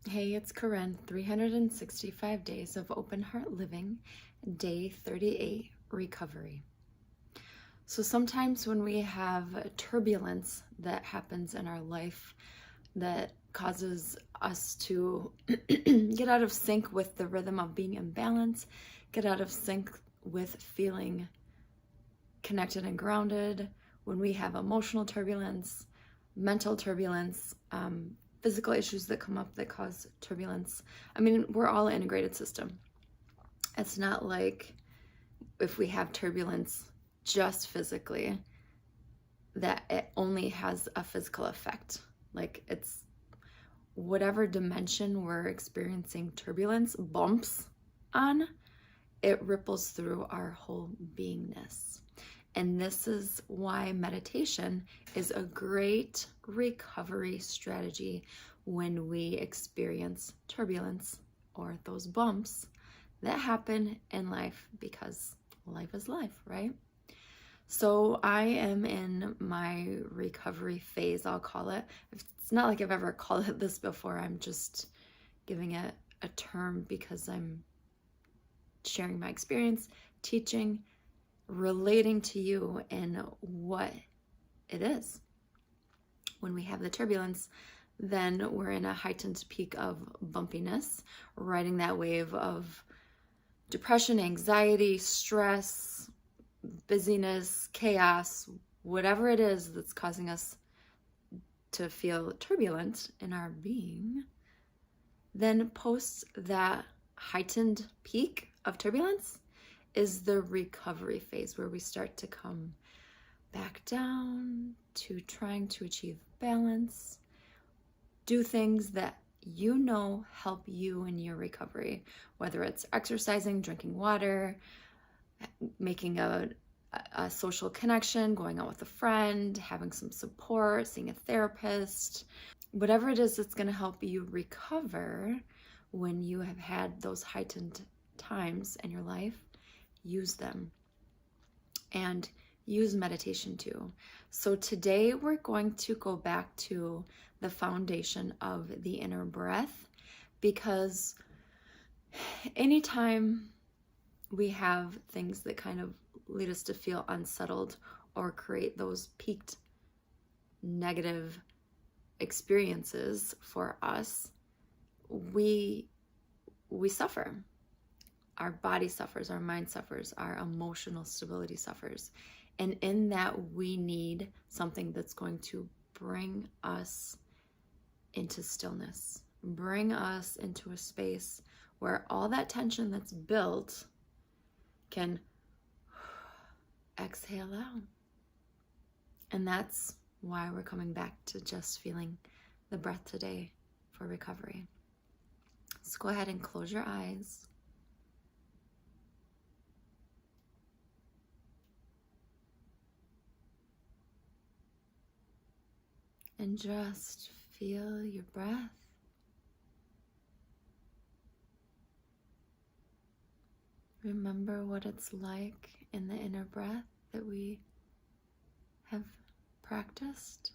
Hey, it's Korinn, 365 Days of Open Heart Living, Day 38, Recovery. So sometimes when we have turbulence that happens in our life that causes us to get out of sync with the rhythm of being in balance, get out of sync with feeling connected and grounded, when we have emotional turbulence, mental turbulence, physical issues that come up that cause turbulence. I mean, we're all an integrated system. It's not like if we have turbulence just physically, that it only has a physical effect. Like, it's whatever dimension we're experiencing turbulence, bumps on, it ripples through our whole beingness. And this is why meditation is a great recovery strategy when we experience turbulence or those bumps that happen in life, because life is life, right? So I am in my recovery phase, I'll call it. It's not like I've ever called it this before. I'm just giving it a term because I'm sharing my experience, teaching, relating to you in what it is. When we have the turbulence, then we're in a heightened peak of bumpiness, riding that wave of depression, anxiety, stress, busyness, chaos, whatever it is that's causing us to feel turbulent in our being. Then post that heightened peak of turbulence is the recovery phase, where we start to come back down to trying to achieve balance, do things that you know help you in your recovery, whether it's exercising, drinking water, making a social connection, going out with a friend, having some support, seeing a therapist, whatever it is that's going to help you recover when you have had those heightened times in your life. Use them, and use meditation too. So today we're going to go back to the foundation of the inner breath, because anytime we have things that kind of lead us to feel unsettled or create those peaked negative experiences for us, we suffer. Our body suffers, our mind suffers, our emotional stability suffers. And in that, we need something that's going to bring us into stillness, bring us into a space where all that tension that's built can exhale out. And that's why we're coming back to just feeling the breath today for recovery. So go ahead and close your eyes. And just feel your breath. Remember what it's like in the inner breath that we have practiced.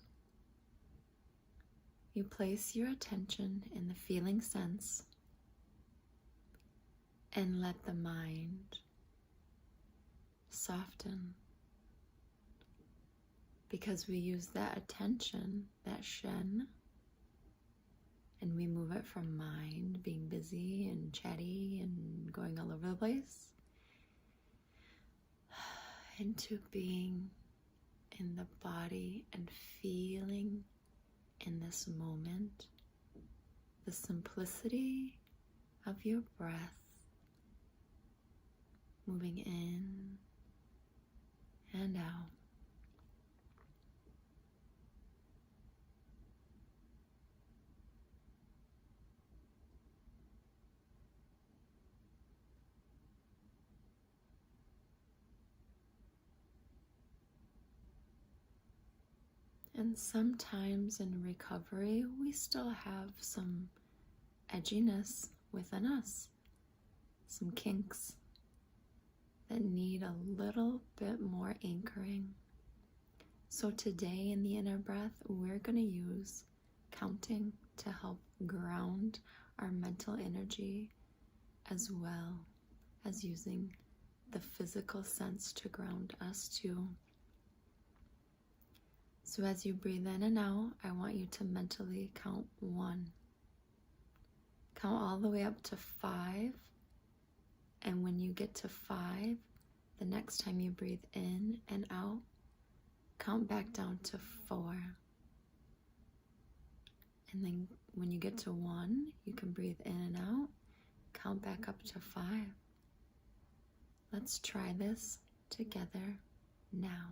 You place your attention in the feeling sense and let the mind soften. Because we use that attention, that Shen, and we move it from mind, being busy and chatty and going all over the place, into being in the body and feeling in this moment the simplicity of your breath, moving in and out. And sometimes in recovery, we still have some edginess within us, some kinks that need a little bit more anchoring. So today in the inner breath, we're going to use counting to help ground our mental energy, as well as using the physical sense to ground us too. So as you breathe in and out, I want you to mentally count 1. Count all the way up to 5. And when you get to 5, the next time you breathe in and out, count back down to 4. And then when you get to 1, you can breathe in and out, count back up to 5. Let's try this together now.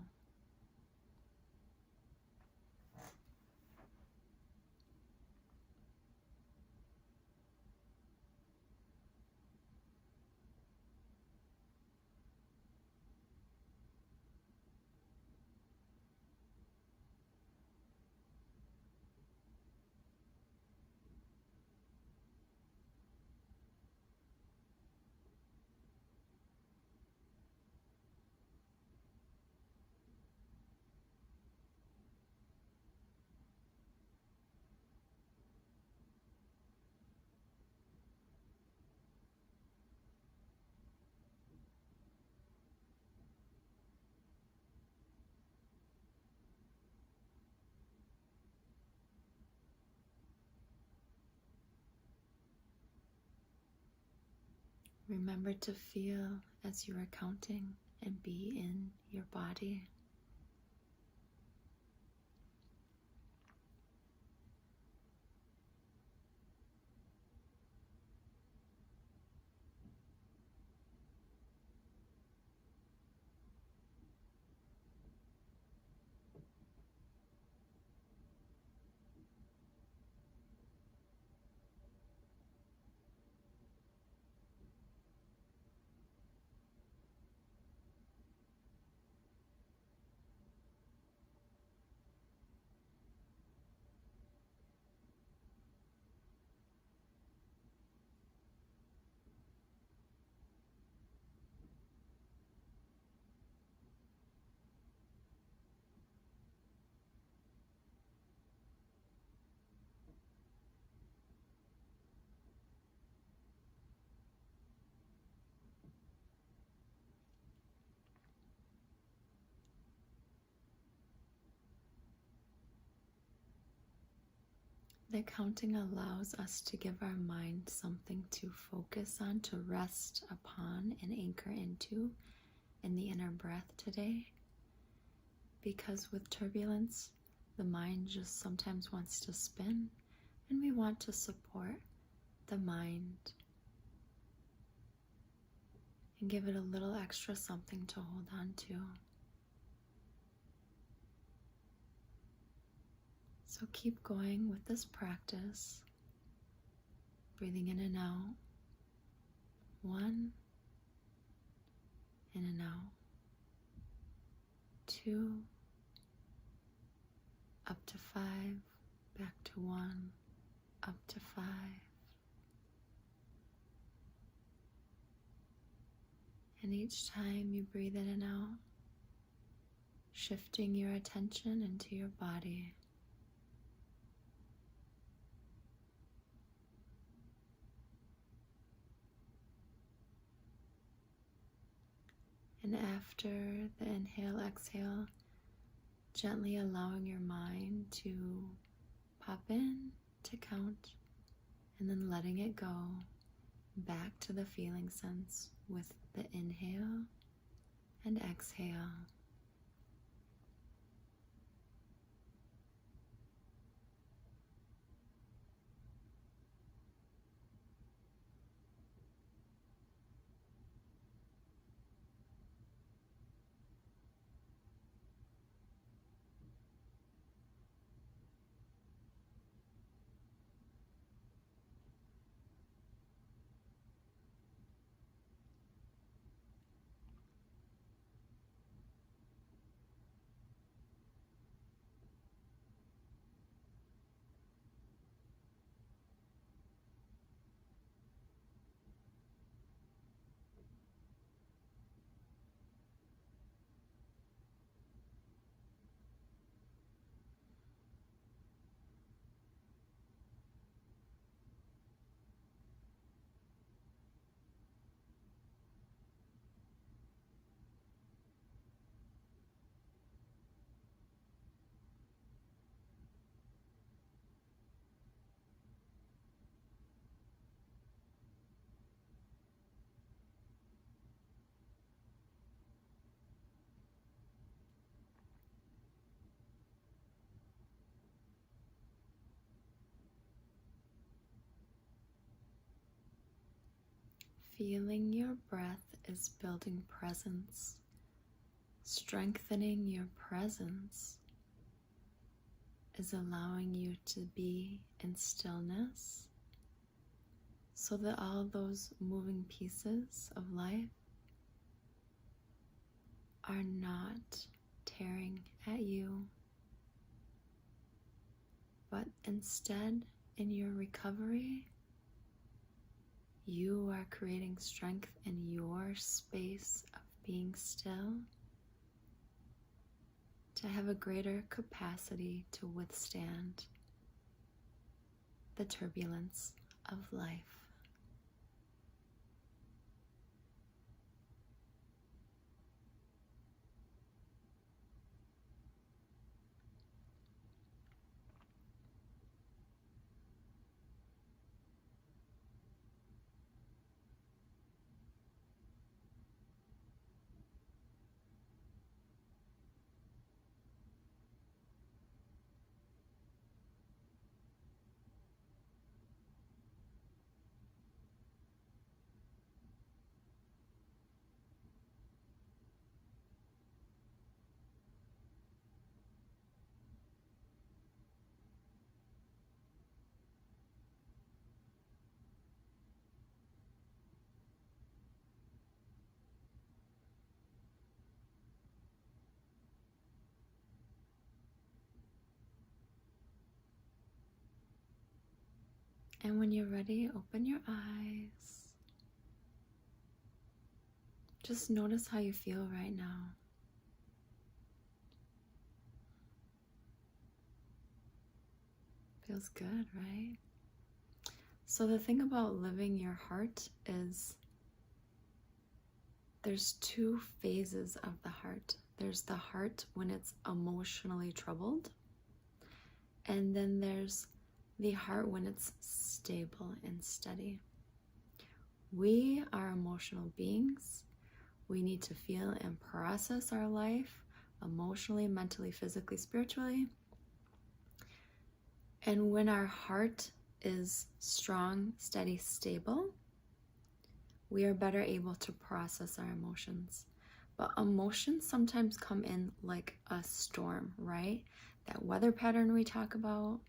Remember to feel as you are counting and be in your body. The counting allows us to give our mind something to focus on, to rest upon and anchor into in the inner breath today. Because with turbulence, the mind just sometimes wants to spin, and we want to support the mind and give it a little extra something to hold on to. So keep going with this practice, breathing in and out, 1, in and out, 2, up to 5, back to 1, up to 5. And each time you breathe in and out, shifting your attention into your body. And after the inhale, exhale, gently allowing your mind to pop in to count, and then letting it go back to the feeling sense with the inhale and exhale. Feeling your breath is building presence, strengthening your presence is allowing you to be in stillness so that all those moving pieces of life are not tearing at you, but instead, in your recovery, you are creating strength in your space of being still to have a greater capacity to withstand the turbulence of life. And when you're ready, open your eyes. Just notice how you feel right now. Feels good, right? So the thing about living your heart is there's two phases of the heart. There's the heart when it's emotionally troubled, and then there's the heart when it's stable and steady. We are emotional beings. We need to feel and process our life emotionally, mentally, physically, spiritually. And when our heart is strong, steady, stable, we are better able to process our emotions. But emotions sometimes come in like a storm, right? That weather pattern we talk about,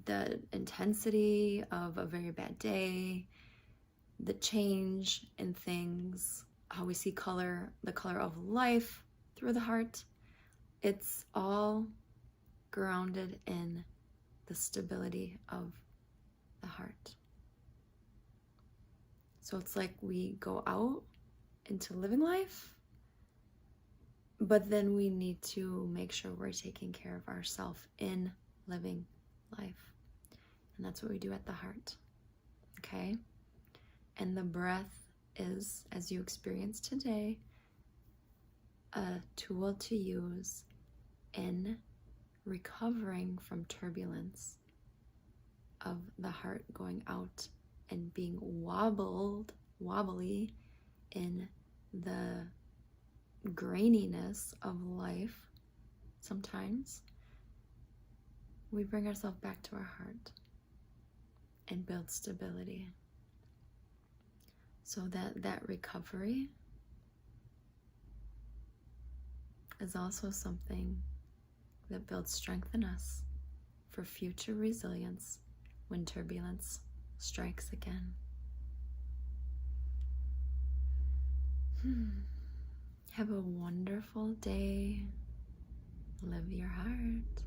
the intensity of a very bad day, the change in things, how we see color, the color of life through the heart. It's all grounded in the stability of the heart. So it's like we go out into living life, but then we need to make sure we're taking care of ourselves in living life. And that's what we do at the heart. Okay? And the breath is, as you experience today, a tool to use in recovering from turbulence of the heart going out and being wobbly in the graininess of life. Sometimes we bring ourselves back to our heart and build stability so that recovery is also something that builds strength in us for future resilience when turbulence strikes again. Have a wonderful day. Live your heart.